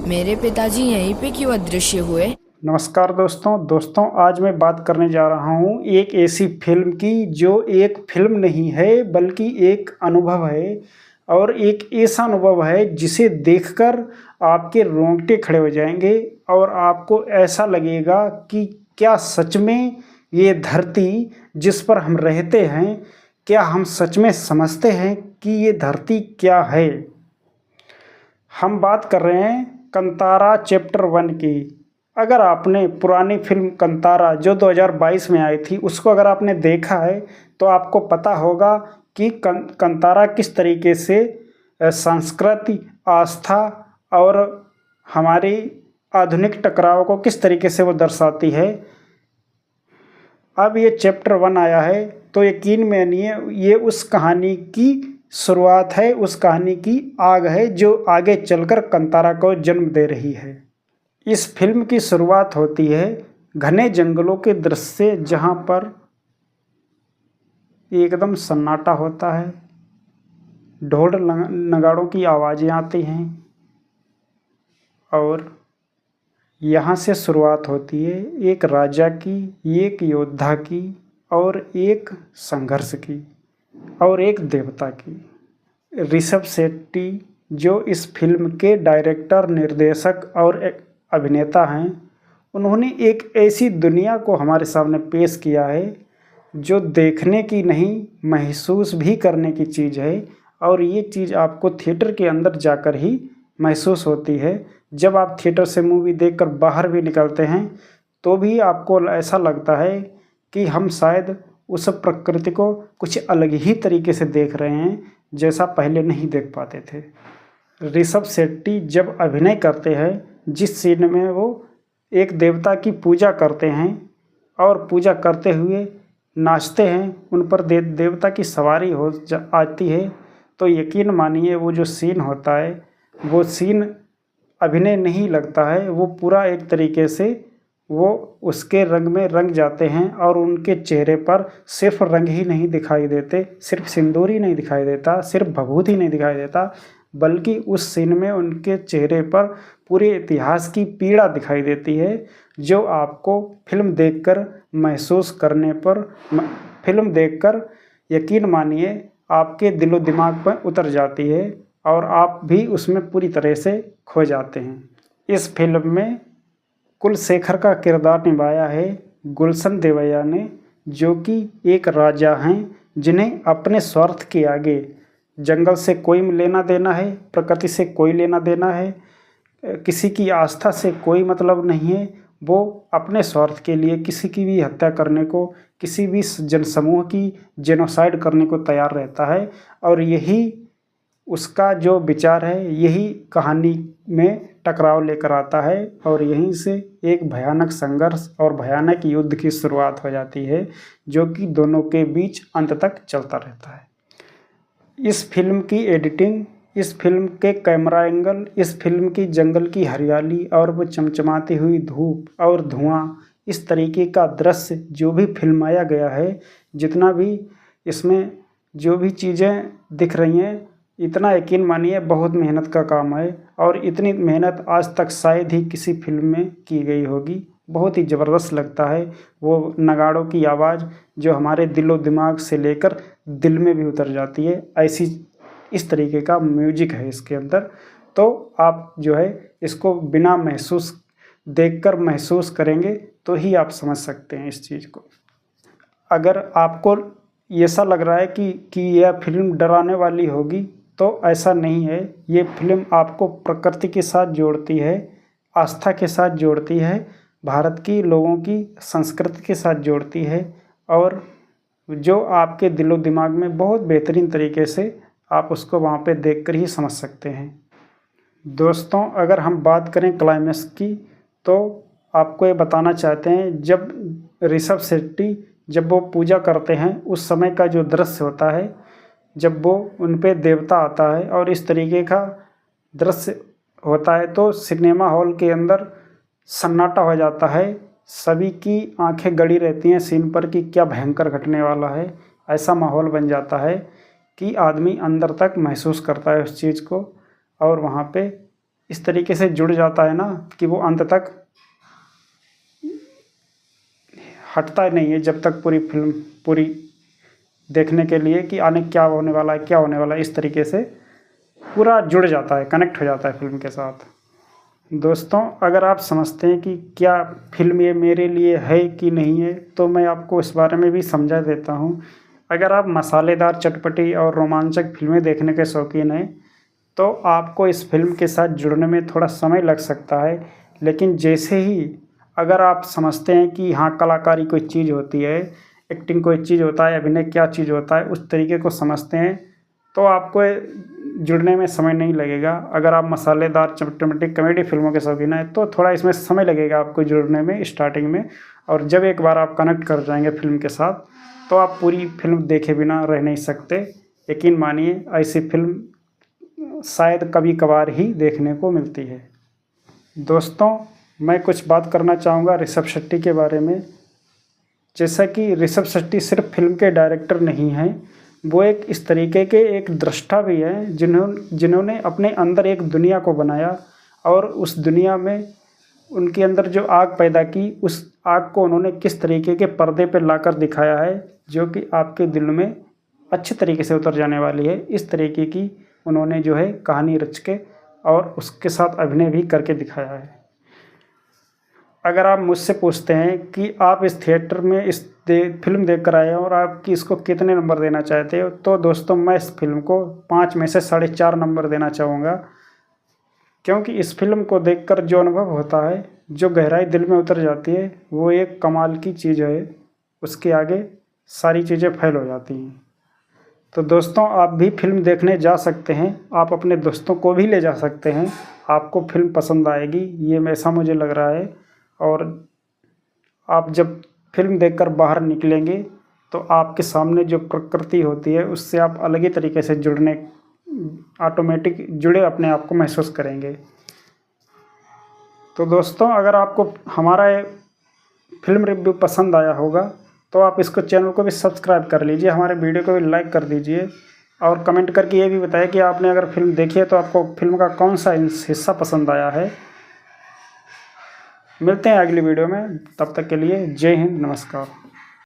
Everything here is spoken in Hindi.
मेरे पिताजी यहीं पे क्यों अदृश्य हुए? नमस्कार दोस्तों आज मैं बात करने जा रहा हूँ एक ऐसी फिल्म की जो एक फिल्म नहीं है बल्कि एक अनुभव है। और एक ऐसा अनुभव है जिसे देखकर आपके रोंगटे खड़े हो जाएंगे और आपको ऐसा लगेगा कि क्या सच में ये धरती जिस पर हम रहते हैं, क्या हम सच में समझते हैं कि ये धरती क्या है। हम बात कर रहे हैं कंतारा चैप्टर 1 की। अगर आपने पुरानी फिल्म कंतारा जो 2022 में आई थी उसको अगर आपने देखा है तो आपको पता होगा कि कंतारा किस तरीके से संस्कृति, आस्था और हमारी आधुनिक टकराव को किस तरीके से वो दर्शाती है। अब ये चैप्टर 1 आया है तो यकीन मानिए ये उस कहानी की शुरुआत है, उस कहानी की आग है जो आगे चलकर कंतारा को जन्म दे रही है। इस फिल्म की शुरुआत होती है घने जंगलों के दृश्य से, जहाँ पर एकदम सन्नाटा होता है, ढोल नगाड़ों की आवाज़ें आती हैं और यहाँ से शुरुआत होती है एक राजा की, एक योद्धा की और एक संघर्ष की और एक देवता की। ऋषभ शेट्टी जो इस फिल्म के डायरेक्टर, निर्देशक और अभिनेता हैं, उन्होंने एक ऐसी दुनिया को हमारे सामने पेश किया है जो देखने की नहीं, महसूस भी करने की चीज़ है। और ये चीज़ आपको थिएटर के अंदर जाकर ही महसूस होती है। जब आप थिएटर से मूवी देखकर बाहर भी निकलते हैं तो भी आपको ऐसा लगता है कि हम शायद उस प्रकृति को कुछ अलग ही तरीके से देख रहे हैं, जैसा पहले नहीं देख पाते थे। ऋषभ शेट्टी जब अभिनय करते हैं, जिस सीन में वो एक देवता की पूजा करते हैं और पूजा करते हुए नाचते हैं, उन पर देवता की सवारी हो आती है, तो यकीन मानिए वो जो सीन होता है वो सीन अभिनय नहीं लगता है। वो पूरा एक तरीके से वो उसके रंग में रंग जाते हैं और उनके चेहरे पर सिर्फ रंग ही नहीं दिखाई देते, सिर्फ सिंदूर ही नहीं दिखाई देता, सिर्फ भभूत ही नहीं दिखाई देता, बल्कि उस सीन में उनके चेहरे पर पूरे इतिहास की पीड़ा दिखाई देती है, जो आपको फिल्म देखकर महसूस करने पर, फिल्म देखकर यकीन मानिए आपके दिलो दिमाग पर उतर जाती है और आप भी उसमें पूरी तरह से खो जाते हैं। इस फिल्म में कुलशेखर का किरदार निभाया है गुलशन देवैया ने, जो कि एक राजा हैं जिन्हें अपने स्वार्थ के आगे जंगल से कोई लेना देना है, प्रकृति से कोई लेना देना है, किसी की आस्था से कोई मतलब नहीं है। वो अपने स्वार्थ के लिए किसी की भी हत्या करने को, किसी भी जनसमूह की जेनोसाइड करने को तैयार रहता है। और यही उसका जो विचार है, यही कहानी में टकराव लेकर आता है और यहीं से एक भयानक संघर्ष और भयानक युद्ध की शुरुआत हो जाती है, जो कि दोनों के बीच अंत तक चलता रहता है। इस फिल्म की एडिटिंग, इस फिल्म के कैमरा एंगल, इस फिल्म की जंगल की हरियाली और वो चमचमाती हुई धूप और धुआं, इस तरीके का दृश्य जो भी फिल्माया गया है, जितना भी इसमें जो भी चीज़ें दिख रही हैं, इतना यकीन मानिए बहुत मेहनत का काम है और इतनी मेहनत आज तक शायद ही किसी फिल्म में की गई होगी। बहुत ही ज़बरदस्त लगता है वो नगाड़ों की आवाज़ जो हमारे दिलो दिमाग से लेकर दिल में भी उतर जाती है। ऐसी इस तरीके का म्यूजिक है इसके अंदर। तो आप जो है इसको बिना महसूस देखकर महसूस करेंगे तो ही आप समझ सकते हैं इस चीज़ को। अगर आपको ऐसा लग रहा है कि यह फिल्म डराने वाली होगी, तो ऐसा नहीं है। ये फिल्म आपको प्रकृति के साथ जोड़ती है, आस्था के साथ जोड़ती है, भारत की लोगों की संस्कृति के साथ जोड़ती है और जो आपके दिलो दिमाग में बहुत बेहतरीन तरीके से आप उसको वहाँ पे देखकर ही समझ सकते हैं। दोस्तों, अगर हम बात करें क्लाइमेक्स की, तो आपको ये बताना चाहते हैं, जब ऋषभ शेट्टी जब वो पूजा करते हैं उस समय का जो दृश्य होता है, जब वो उन पे देवता आता है और इस तरीके का दृश्य होता है, तो सिनेमा हॉल के अंदर सन्नाटा हो जाता है। सभी की आंखें गड़ी रहती हैं सीन पर कि क्या भयंकर घटने वाला है। ऐसा माहौल बन जाता है कि आदमी अंदर तक महसूस करता है उस चीज़ को और वहाँ पे इस तरीके से जुड़ जाता है ना कि वो अंत तक हटता नहीं है, जब तक पूरी फिल्म पूरी देखने के लिए कि आने क्या होने वाला है, क्या होने वाला है, इस तरीके से पूरा जुड़ जाता है, कनेक्ट हो जाता है फिल्म के साथ। दोस्तों, अगर आप समझते हैं कि क्या फिल्म ये मेरे लिए है कि नहीं है, तो मैं आपको इस बारे में भी समझा देता हूँ। अगर आप मसालेदार, चटपटी और रोमांचक फिल्में देखने के शौकीन हैं, तो आपको इस फिल्म के साथ जुड़ने में थोड़ा समय लग सकता है, लेकिन जैसे ही अगर आप समझते हैं कि हाँ, कलाकारी कोई चीज़ होती है, एक्टिंग कोई चीज़ होता है, अभिनय क्या चीज़ होता है, उस तरीके को समझते हैं, तो आपको जुड़ने में समय नहीं लगेगा। अगर आप मसालेदार, चटपटी कॉमेडी फिल्मों के शौकीन हैं, तो थोड़ा इसमें समय लगेगा आपको जुड़ने में स्टार्टिंग में, और जब एक बार आप कनेक्ट कर जाएंगे फिल्म के साथ, तो आप पूरी फिल्म देखे बिना रह नहीं सकते। यकीन मानिए, ऐसी फिल्म शायद कभी कभार ही देखने को मिलती है। दोस्तों, मैं कुछ बात करना चाहूँगा ऋषभ शेट्टी के बारे में। जैसा कि ऋषभ शेट्टी सिर्फ फिल्म के डायरेक्टर नहीं हैं, वो एक इस तरीके के एक दृष्टा भी हैं जिन्होंने अपने अंदर एक दुनिया को बनाया, और उस दुनिया में उनके अंदर जो आग पैदा की, उस आग को उन्होंने किस तरीके के पर्दे पर लाकर दिखाया है, जो कि आपके दिल में अच्छे तरीके से उतर जाने वाली है। इस तरीके की उन्होंने जो है कहानी रच के और उसके साथ अभिनय भी करके दिखाया है। अगर आप मुझसे पूछते हैं कि आप इस थिएटर में फिल्म देख कर आए हैं और आपकी इसको कितने नंबर देना चाहते हो, तो दोस्तों मैं इस फिल्म को 5 में से 4.5 नंबर देना चाहूँगा, क्योंकि इस फिल्म को देखकर जो अनुभव होता है, जो गहराई दिल में उतर जाती है, वो एक कमाल की चीज़ है। उसके आगे सारी चीज़ें फेल हो जाती हैं। तो दोस्तों, आप भी फिल्म देखने जा सकते हैं, आप अपने दोस्तों को भी ले जा सकते हैं, आपको फिल्म पसंद आएगी, ये ऐसा मुझे लग रहा है। और आप जब फिल्म देखकर बाहर निकलेंगे, तो आपके सामने जो प्रकृति होती है, उससे आप अलग ही तरीके से ऑटोमेटिक जुड़े अपने आप को महसूस करेंगे। तो दोस्तों, अगर आपको हमारा फिल्म रिव्यू पसंद आया होगा, तो आप इसको चैनल को भी सब्सक्राइब कर लीजिए, हमारे वीडियो को भी लाइक कर दीजिए, और कमेंट करके ये भी बताइए कि आपने अगर फिल्म देखी है तो आपको फिल्म का कौन सा हिस्सा पसंद आया है। मिलते हैं अगली वीडियो में, तब तक के लिए जय हिंद, नमस्कार।